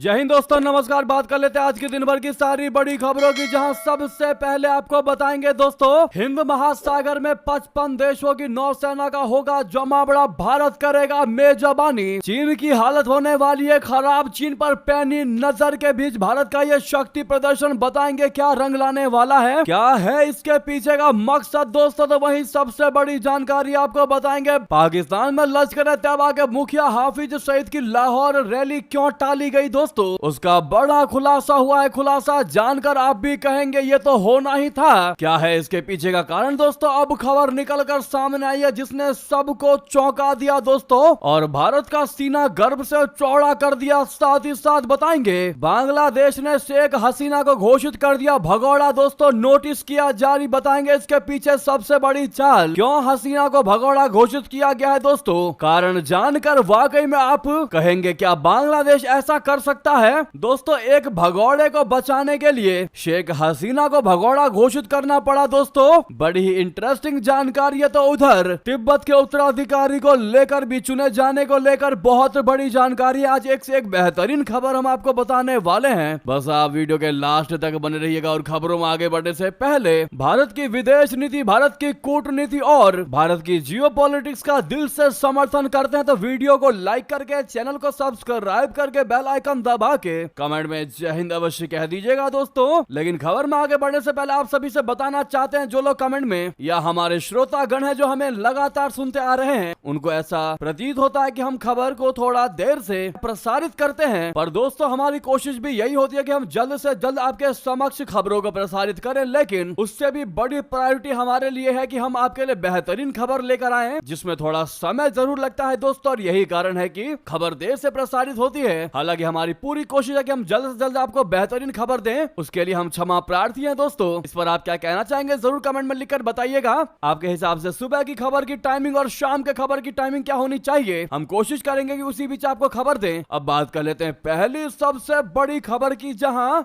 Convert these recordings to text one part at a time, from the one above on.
जय हिंद दोस्तों, नमस्कार। बात कर लेते हैं आज के दिन भर की सारी बड़ी खबरों की, जहां सबसे पहले आपको बताएंगे दोस्तों, हिंद महासागर में 55 देशों की नौसेना का होगा जमावड़ा, भारत करेगा मेजबानी। चीन की हालत होने वाली है खराब, चीन पर पैनी नजर के बीच भारत का ये शक्ति प्रदर्शन बताएंगे क्या रंग लाने वाला है, क्या है इसके पीछे का मकसद दोस्तों। तो वही सबसे बड़ी जानकारी आपको बताएंगे, पाकिस्तान में लश्कर तैयबा के मुखिया हाफिज सईद की लाहौर रैली क्यों टाली गई दोस्तों, उसका बड़ा खुलासा हुआ है। खुलासा जानकर आप भी कहेंगे ये तो होना ही था। क्या है इसके पीछे का कारण दोस्तों, अब खबर निकलकर सामने आई है जिसने सबको चौंका दिया दोस्तों, और भारत का सीना गर्व से चौड़ा कर दिया। साथ ही साथ बताएंगे, बांग्लादेश ने शेख हसीना को घोषित कर दिया भगोड़ा दोस्तों, नोटिस किया जारी। बताएंगे इसके पीछे सबसे बड़ी चाल, क्यों हसीना को भगोड़ा घोषित किया गया है दोस्तों, कारण जानकर वाकई में आप कहेंगे क्या बांग्लादेश ऐसा कर सकता है दोस्तों। एक भगोड़े को बचाने के लिए शेख हसीना को भगोड़ा घोषित करना पड़ा दोस्तों, बड़ी ही इंटरेस्टिंग जानकारी है। तो उधर तिब्बत के उत्तराधिकारी को लेकर भी चुने जाने को लेकर बहुत बड़ी जानकारी, आज एक से एक बेहतरीन खबर हम आपको बताने वाले हैं। बस आप वीडियो के लास्ट तक बने रहिएगा। और खबरों में आगे बढ़ने से पहले भारत की विदेश नीति, भारत की कूटनीति और भारत की जियोपॉलिटिक्स का दिल से समर्थन करते हैं तो वीडियो को लाइक करके, चैनल को सब्सक्राइब करके, बेल आइकन दबा के कमेंट में जय हिंद अवश्य कह दीजिएगा दोस्तों। लेकिन खबर में आगे बढ़ने से पहले आप सभी से बताना चाहते हैं, जो लोग कमेंट में या हमारे श्रोतागण हैं जो हमें लगातार सुनते आ रहे हैं, उनको ऐसा प्रतीत होता है कि हम खबर को थोड़ा देर से प्रसारित करते हैं, पर दोस्तों हमारी कोशिश भी यही होती है कि हम जल्द से जल्द आपके समक्ष खबरों को प्रसारित करें। लेकिन उससे भी बड़ी प्रायोरिटी हमारे लिए है कि हम आपके लिए बेहतरीन खबर लेकर आए, जिसमें थोड़ा समय जरूर लगता है दोस्तों, और यही कारण है कि खबर देर से प्रसारित होती है। हालांकि हमारी पूरी कोशिश है कि हम जल्द से जल्द आपको बेहतरीन खबर दें, उसके लिए हम क्षमा प्रार्थी हैं दोस्तों। इस पर आप क्या कहना चाहेंगे जरूर कमेंट में लिखकर बताइएगा। आपके हिसाब से सुबह की खबर की टाइमिंग और शाम के खबर की टाइमिंग क्या होनी चाहिए, हम कोशिश करेंगे कि उसी बीच आपको खबर दें। अब बात कर लेते हैं पहली सबसे बड़ी खबर की, जहां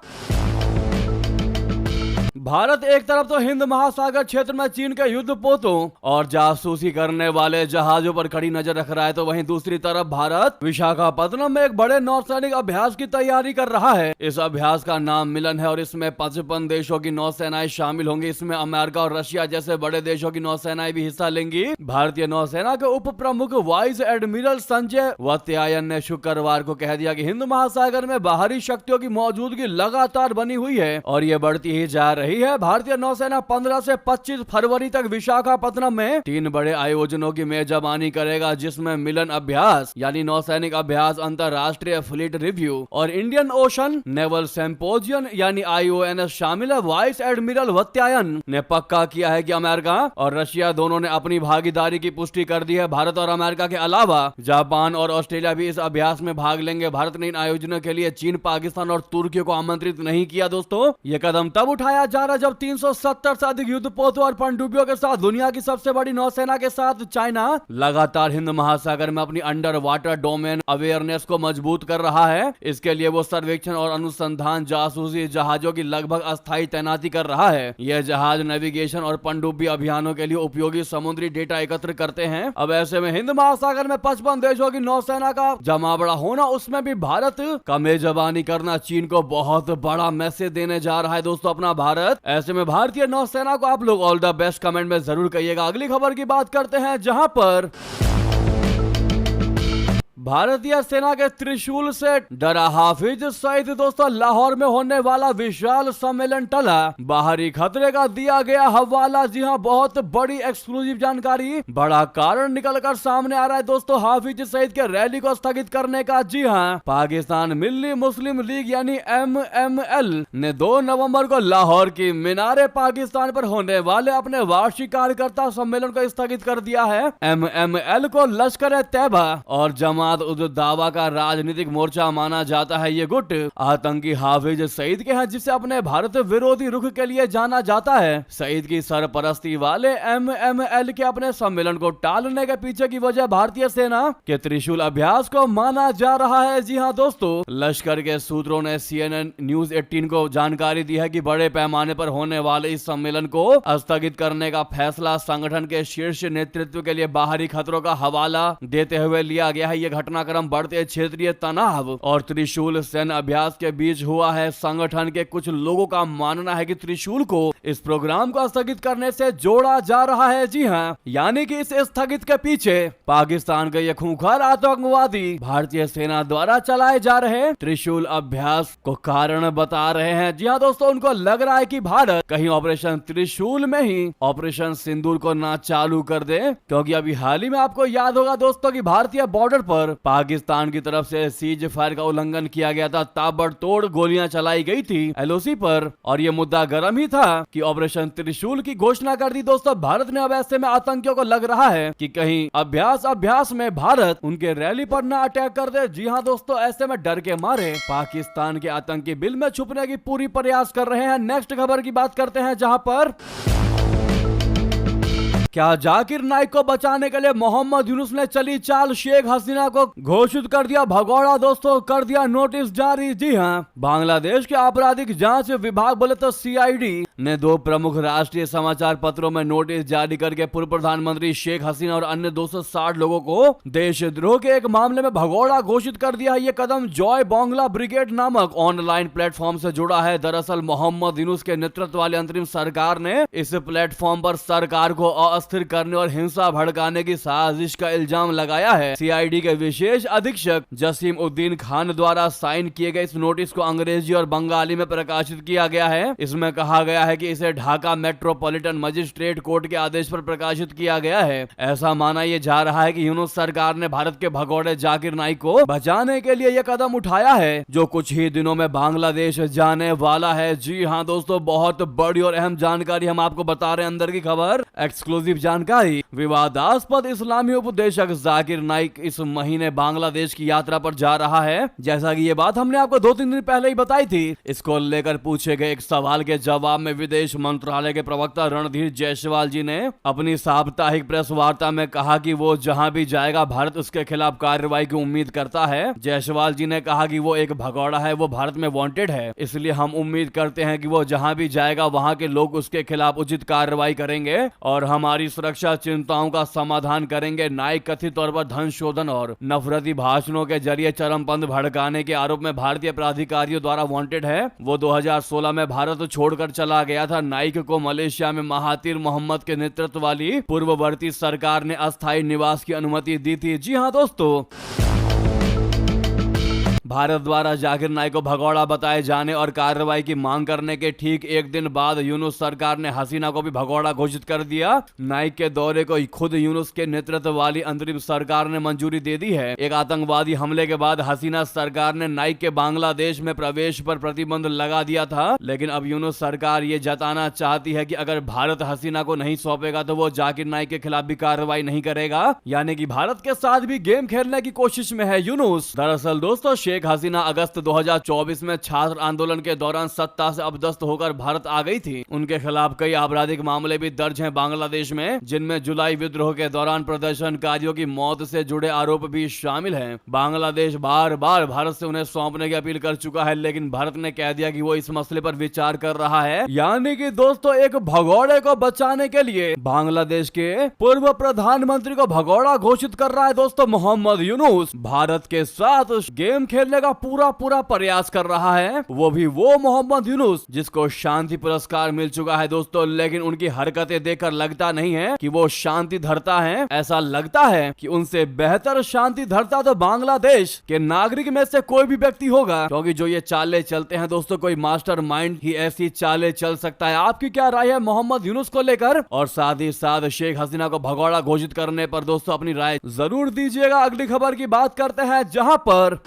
भारत एक तरफ तो हिंद महासागर क्षेत्र में चीन के युद्धपोतों और जासूसी करने वाले जहाजों पर कड़ी नजर रख रहा है, तो वहीं दूसरी तरफ भारत विशाखापत्तनम में एक बड़े नौसैनिक अभ्यास की तैयारी कर रहा है। इस अभ्यास का नाम मिलन है और इसमें 55 देशों की नौसेनाएं शामिल होंगी। इसमें अमेरिका और रशिया जैसे बड़े देशों की नौसेनाएं भी हिस्सा लेंगी। भारतीय नौसेना के उप प्रमुख वाइस एडमिरल संजय वत्यायन ने शुक्रवार को कह दिया कि हिंद महासागर में बाहरी शक्तियों की मौजूदगी लगातार बनी हुई है और ये बढ़ती ही जा रही है। भारतीय नौसेना 15 से 25 फरवरी तक विशाखापत्तनम में 3 बड़े आयोजनों की मेजबानी करेगा, जिसमें मिलन अभ्यास यानी नौसैनिक अभ्यास, अंतरराष्ट्रीय फ्लीट रिव्यू और इंडियन ओशन नेवल सिंपोजियम यानी IONS शामिल है। वाइस एडमिरल वत्यायन ने पक्का किया है कि अमेरिका और रशिया दोनों ने अपनी भागीदारी की पुष्टि कर दी है। भारत और अमेरिका के अलावा जापान और ऑस्ट्रेलिया भी इस अभ्यास में भाग लेंगे। भारत ने इन आयोजनों के लिए चीन, पाकिस्तान और तुर्की को आमंत्रित नहीं किया दोस्तों। ये कदम तब उठाया जा रहा है जब 370 से अधिक युद्धपोतों और पनडुब्बियों के साथ दुनिया की सबसे बड़ी नौसेना के साथ चाइना लगातार हिंद महासागर में अपनी अंडर वाटर डोमेन अवेयरनेस को मजबूत कर रहा है। इसके लिए वो सर्वेक्षण और अनुसंधान जासूसी जहाजों की लगभग अस्थायी तैनाती कर रहा है। यह जहाज नेविगेशन और पनडुब्बी अभियानों के लिए उपयोगी समुद्री डेटा एकत्र करते हैं। अब ऐसे में हिंद महासागर में 55 देशों की नौसेना का जमावड़ा होना, उसमें भी भारत का मेजबानी करना चीन को बहुत बड़ा मैसेज देने जा रहा है दोस्तों अपना भारत। ऐसे में भारतीय नौसेना को आप लोग ऑल द बेस्ट कमेंट में जरूर कहिएगा। अगली खबर की बात करते हैं, जहां पर भारतीय सेना के त्रिशूल से डरा हाफिज सईद दोस्तों, लाहौर में होने वाला विशाल सम्मेलन टला, बाहरी खतरे का दिया गया हवाला। जी हां, बहुत बड़ी एक्सक्लूसिव जानकारी, बड़ा कारण निकलकर सामने आ रहा है दोस्तों हाफिज सईद के रैली को स्थगित करने का। जी हां, पाकिस्तान मिल्ली मुस्लिम लीग यानी MML ने 2 नवंबर को लाहौर की मीनारे पाकिस्तान पर होने वाले अपने वार्षिक कार्यकर्ता सम्मेलन को स्थगित कर दिया है। MML को लश्कर तैयबा और जमात दावा का राजनीतिक मोर्चा माना जाता है। ये गुट आतंकी हाफिज सईद के हैं, जिसे अपने भारत विरोधी रुख के लिए जाना जाता है। सईद की सरपरस्ती वाले MML के अपने सम्मेलन को टालने के पीछे की वजह भारतीय सेना के त्रिशूल अभ्यास को माना जा रहा है। जी हां दोस्तों, लश्कर के सूत्रों ने CNN न्यूज 18 को जानकारी दी है कि बड़े पैमाने पर होने वाले इस सम्मेलन को स्थगित करने का फैसला संगठन के शीर्ष नेतृत्व के लिए बाहरी खतरों का हवाला देते हुए लिया गया है। यह घटनाक्रम बढ़ते क्षेत्रीय तनाव और त्रिशूल सैन्य अभ्यास के बीच हुआ है। संगठन के कुछ लोगों का मानना है कि त्रिशूल को इस प्रोग्राम को स्थगित करने से जोड़ा जा रहा है। जी हाँ, यानी कि इस स्थगित के पीछे पाकिस्तान के ये खूंखार आतंकवादी भारतीय सेना द्वारा चलाए जा रहे त्रिशूल अभ्यास को कारण बता रहे हैं। जी हाँ दोस्तों, उनको लग रहा है कि भारत कहीं ऑपरेशन त्रिशूल में ही ऑपरेशन सिंदूर को ना चालू कर दे, क्योंकि अभी हाल ही में आपको याद होगा दोस्तों कि भारतीय बॉर्डर पर पाकिस्तान की तरफ से सीज फायर का उल्लंघन किया गया था, ताबड़तोड़ गोलियां चलाई गई थी एलओसी पर, और ये मुद्दा गर्म ही था कि ऑपरेशन त्रिशूल की घोषणा कर दी दोस्तों भारत ने। अब ऐसे में आतंकियों को लग रहा है कि कहीं अभ्यास में भारत उनके रैली पर ना अटैक कर दे। जी हाँ दोस्तों, ऐसे में डर के मारे पाकिस्तान के आतंकी बिल में छुपने की पूरी प्रयास कर रहे हैं। नेक्स्ट खबर की बात करते हैं, जहां पर क्या जाकिर नाइक को बचाने के लिए मोहम्मद यूनुस ने चली चाल, शेख हसीना को घोषित कर दिया भगौड़ा दोस्तों, कर दिया नोटिस जारी। जी हां, बांग्लादेश के आपराधिक जांच विभाग बोले तो सीआईडी ने 2 प्रमुख राष्ट्रीय समाचार पत्रों में नोटिस जारी करके पूर्व प्रधानमंत्री शेख हसीना और अन्य 260 लोगों को देशद्रोह के एक मामले में भगौड़ा घोषित कर दिया। ये कदम जॉय बांग्ला ब्रिगेड नामक ऑनलाइन प्लेटफॉर्म से जुड़ा है। दरअसल मोहम्मद यूनुस के नेतृत्व वाली अंतरिम सरकार ने इस प्लेटफॉर्म पर सरकार को अस्थिर करने और हिंसा भड़काने की साजिश का इल्जाम लगाया है। सीआईडी के विशेष अधीक्षक जसीम उद्दीन खान द्वारा साइन किए गए इस नोटिस को अंग्रेजी और बंगाली में प्रकाशित किया गया है। इसमें कहा गया है कि इसे ढाका मेट्रोपॉलिटन मजिस्ट्रेट कोर्ट के आदेश पर प्रकाशित किया गया है। ऐसा माना यह जा रहा है कि यूनुस सरकार ने भारत के भगौड़े जाकिर नाइक को बचाने के लिए यह कदम उठाया है, जो कुछ ही दिनों में बांग्लादेश जाने वाला है। जी हाँ दोस्तों, बहुत बड़ी और अहम जानकारी हम आपको बता रहे हैं। अंदर की खबर, एक्सक्लूसिव जानकारी। विवादास्पद इस्लामी उपदेशक जाकिर नाइक इस महीने बांग्लादेश की यात्रा पर जा रहा है। जैसा कि ये बात हमने आपको 2-3 दिन पहले ही बताई थी। इसको लेकर पूछे गए एक सवाल के जवाब में विदेश मंत्रालय के प्रवक्ता रणधीर जायसवाल जी ने अपनी साप्ताहिक प्रेस वार्ता में कहा कि वो जहां भी जाएगा भारत उसके खिलाफ कार्रवाई की उम्मीद करता है। जायसवाल जी ने कहा कि वो एक भगौड़ा है, वो भारत में वांटेड है, इसलिए हम उम्मीद करते हैं कि वो जहां भी जाएगा वहां के लोग उसके खिलाफ उचित कार्रवाई करेंगे और हमारी सुरक्षा चिंताओं का समाधान करेंगे। नाइक कथित तौर पर धन शोधन और नफरती भाषणों के जरिए चरमपंथ भड़काने के आरोप में भारतीय प्राधिकारियों द्वारा वांटेड है। वो 2016 में भारत छोड़कर चला गया था। नाइक को मलेशिया में महातिर मोहम्मद के नेतृत्व वाली पूर्ववर्ती सरकार ने अस्थायी निवास की अनुमति दी थी। जी हाँ दोस्तों, भारत द्वारा जाकिर नाइक को भगौड़ा बताए जाने और कार्रवाई की मांग करने के ठीक एक दिन बाद यूनुस सरकार ने हसीना को भी भगौड़ा घोषित कर दिया। नाइक के दौरे को खुद यूनुस के नेतृत्व वाली अंतरिम सरकार ने मंजूरी दे दी है। एक आतंकवादी हमले के बाद हसीना सरकार ने नाइक के बांग्लादेश में प्रवेश पर प्रतिबंध लगा दिया था, लेकिन अब यूनुस सरकार ये जताना चाहती है कि अगर भारत हसीना को नहीं सौंपेगा तो वो जाकिर नाइक के खिलाफ भी कार्रवाई नहीं करेगा, यानी कि भारत के साथ भी गेम खेलने की कोशिश में है यूनुस। दरअसल दोस्तों, शेख हसीना अगस्त 2024 में छात्र आंदोलन के दौरान सत्ता से अपदस्थ होकर भारत आ गई थी। उनके खिलाफ कई आपराधिक मामले भी दर्ज हैं बांग्लादेश में, जिनमें जुलाई विद्रोह के दौरान प्रदर्शनकारियों की मौत से जुड़े आरोप भी शामिल हैं। बांग्लादेश बार बार भारत से उन्हें सौंपने की अपील कर चुका है, लेकिन भारत ने कह दिया कि वो इस मसले पर विचार कर रहा है। यानी कि दोस्तों, एक भगौड़े को बचाने के लिए बांग्लादेश के पूर्व प्रधानमंत्री को भगौड़ा घोषित कर रहा है दोस्तों मोहम्मद यूनुस। भारत के साथ गेम खेलने का पूरा प्रयास कर रहा है, वो भी वो मोहम्मद यूनुस जिसको शांति पुरस्कार मिल चुका है दोस्तों। लेकिन उनकी हरकतें देखकर लगता नहीं है कि वो शांति धरता है। ऐसा लगता है कि उनसे बेहतर शांति धरता तो बांग्लादेश के नागरिक में से कोई भी व्यक्ति होगा, क्योंकि जो ये चालें चलते हैं दोस्तों, कोई मास्टरमाइंड ही ऐसी चालें चल सकता है। आपकी क्या राय है मोहम्मद यूनुस को लेकर? और साथ ही साथ शेख हसीना को भगौड़ा घोषित करने पर दोस्तों अपनी राय जरूर दीजिएगा। अगली खबर की बात करते हैं, जहां पर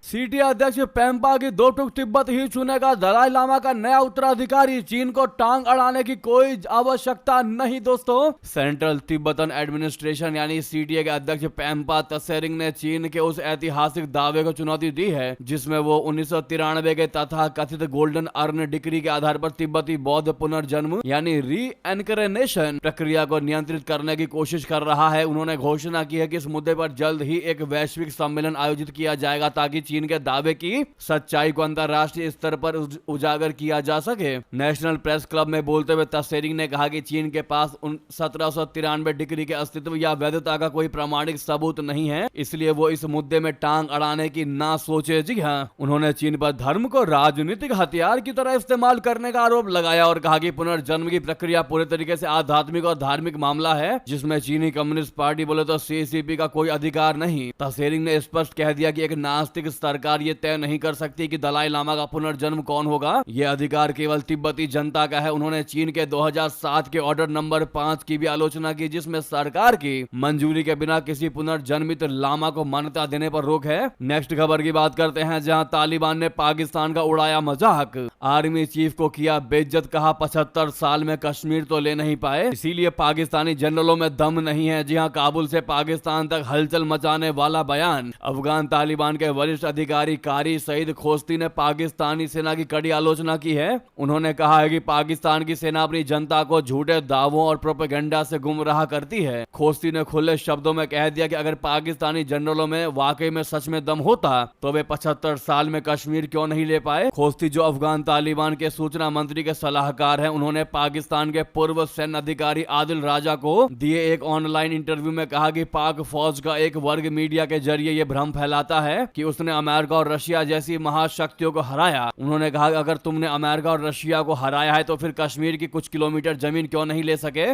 सीटी अध्यक्ष पेम्पा की 2 टुक तिब्बत ही चुनेगा दलाई लामा का नया उत्तराधिकारी। चीन को टांग अड़ाने की कोई आवश्यकता नहीं दोस्तों। सेंट्रल तिब्बतन एडमिनिस्ट्रेशन यानी सीटीए के अध्यक्ष पेम्पा तसेरिंग ने चीन के उस ऐतिहासिक दावे को चुनौती दी है जिसमें वो 1993 के तथा कथित गोल्डन अर्न डिक्री के आधार पर तिब्बती बौद्ध पुनर्जन्म यानी री एनकरेनेशन प्रक्रिया को नियंत्रित करने की कोशिश कर रहा है। उन्होंने घोषणा की है कि इस मुद्दे पर जल्द ही एक वैश्विक सम्मेलन आयोजित किया जाएगा ताकि चीन चीन के दावे की सच्चाई को अंतरराष्ट्रीय स्तर पर उजागर किया जा सके। नेशनल प्रेस क्लब में बोलते हुए तसेरिंग ने कहा कि चीन के पास 1793 डिग्री के अस्तित्व या वैधता का कोई प्रामाणिक सबूत नहीं है, इसलिए वो इस मुद्दे में टांग अड़ाने की ना सोचे। जी हाँ, उन्होंने चीन पर धर्म को राजनीतिक हथियार की तरह इस्तेमाल करने का आरोप लगाया और कहा कि पुनर्जन्म की प्रक्रिया पूरे तरीके से आध्यात्मिक और धार्मिक मामला है, जिसमें चीनी कम्युनिस्ट पार्टी बोले तो सीसीपी का कोई अधिकार नहीं। तसेरिंग ने स्पष्ट कह दिया कि एक नास्तिक सरकार ये तय नहीं कर सकती कि दलाई लामा का पुनर्जन्म कौन होगा, यह अधिकार केवल तिब्बती जनता का है। उन्होंने चीन के 2007 के ऑर्डर नंबर 5 की भी आलोचना की, जिसमें सरकार की मंजूरी के बिना किसी पुनर्जन्मित लामा को मान्यता देने पर रोक है। नेक्स्ट खबर की बात करते हैं, जहां तालिबान ने पाकिस्तान का उड़ाया मजाक, आर्मी चीफ को किया बेइज्जत, कहा 75 साल में कश्मीर तो ले नहीं पाए, इसीलिए पाकिस्तानी जनरलों में दम नहीं है। जी हां, काबुल से पाकिस्तान तक हलचल मचाने वाला बयान। अफगान तालिबान के वरिष्ठ अधिकारी कारी सईद खोस्ती ने पाकिस्तानी सेना की कड़ी आलोचना की है। उन्होंने कहा है कि पाकिस्तान की सेना अपनी जनता को झूठे दावों और प्रोपेगेंडा से गुमराह करती है। खोस्ती ने खुले शब्दों में कह दिया कि अगर पाकिस्तानी जनरलों में वाकई में सच में दम होता तो वे 75 साल में कश्मीर क्यों नहीं ले पाए। खोस्ती जो अफगान तालिबान के सूचना मंत्री के सलाहकार हैं, उन्होंने पाकिस्तान के पूर्व सैन्य अधिकारी आदिल राजा को दिए एक ऑनलाइन इंटरव्यू में कहा कि पाक फौज का एक वर्ग मीडिया के जरिए यह भ्रम फैलाता है कि उसने अमेरिका और रशिया जैसी महाशक्तियों को हराया। उन्होंने कहा कि अगर तुमने अमेरिका और रशिया को हराया है तो फिर कश्मीर की कुछ किलोमीटर जमीन क्यों नहीं ले सके।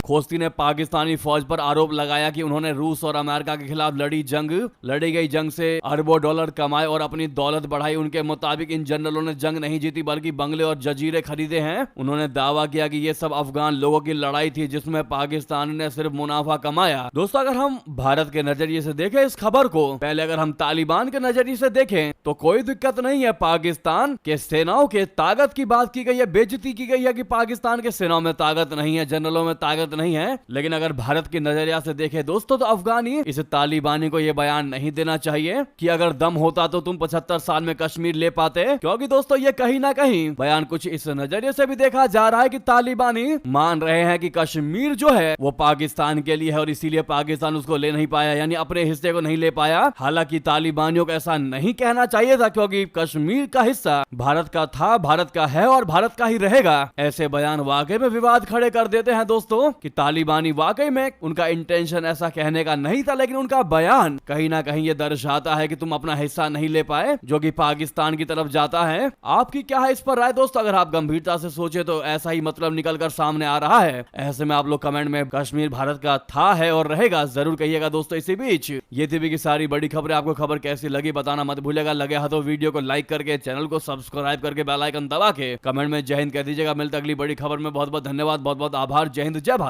खोस्ती ने पाकिस्तानी फौज पर आरोप लगाया कि उन्होंने रूस और अमेरिका के खिलाफ लड़ी गई जंग से अरबों डॉलर कमाए और अपनी दौलत बढ़ाई। उनके मुताबिक इन जनरलों ने जंग नहीं जीती बल्कि बंगले और जजीरे खरीदे हैं। उन्होंने दावा किया कि ये सब अफगान लोगों की लड़ाई थी जिसमें पाकिस्तान ने सिर्फ मुनाफा कमाया। दोस्तों, अगर हम भारत के नजरिए से देखें इस खबर को, पहले अगर हम तालिबान के नजरिए से देखें तो कोई दिक्कत नहीं है। पाकिस्तान के सेनाओं के ताकत की बात की गई है, बेइज्जती की गई है कि पाकिस्तान के सेनाओं में ताकत नहीं है, जनरलों में ताकत नहीं है। लेकिन अगर भारत के नजरिया से देखें दोस्तों, तो अफगानी इस तालिबानी को यह बयान नहीं देना चाहिए कि अगर दम होता तो तुम 75 साल में कश्मीर ले पाते, क्योंकि दोस्तों ये कहीं ना कहीं बयान कुछ इस नजरिए से भी देखा जा रहा है कि तालिबानी मान रहे हैं कि कश्मीर जो है वो पाकिस्तान के लिए है और इसीलिए पाकिस्तान उसको ले नहीं पाया, यानी अपने हिस्से को नहीं ले पाया। हालांकि तालिबानियों को ऐसा नहीं कहना चाहिए था, क्योंकि कश्मीर का हिस्सा भारत का था, भारत का है और भारत का ही रहेगा। ऐसे बयान वाकई में विवाद खड़े कर देते हैं दोस्तों कि तालिबानी वाकई में उनका इंटेंशन ऐसा कहने का नहीं था, लेकिन उनका बयान कहीं ना कहीं ये दर्शाता है कि तुम अपना हिस्सा नहीं ले पाए, जो कि पाकिस्तान की तरफ जाता है। आपकी क्या है इस पर राय दोस्तों? अगर आप गंभीरता से सोचे तो ऐसा ही मतलब निकलकर सामने आ रहा है। ऐसे में आप लोग कमेंट में कश्मीर भारत का था, है और रहेगा जरूर कहिएगा दोस्तों। इसी बीच ये थी की सारी बड़ी खबरें, आपको खबर कैसी लगी बताना मत भूलेगा। लगे हाथ तो वीडियो को लाइक करके, चैनल को सब्सक्राइब करके, बेल आइकन दबा के कमेंट में जय हिंद कह दीजिएगा। मिलते अगली बड़ी खबर में। बहुत बहुत धन्यवाद, बहुत बहुत आभार। जय हिंद, जय भारत।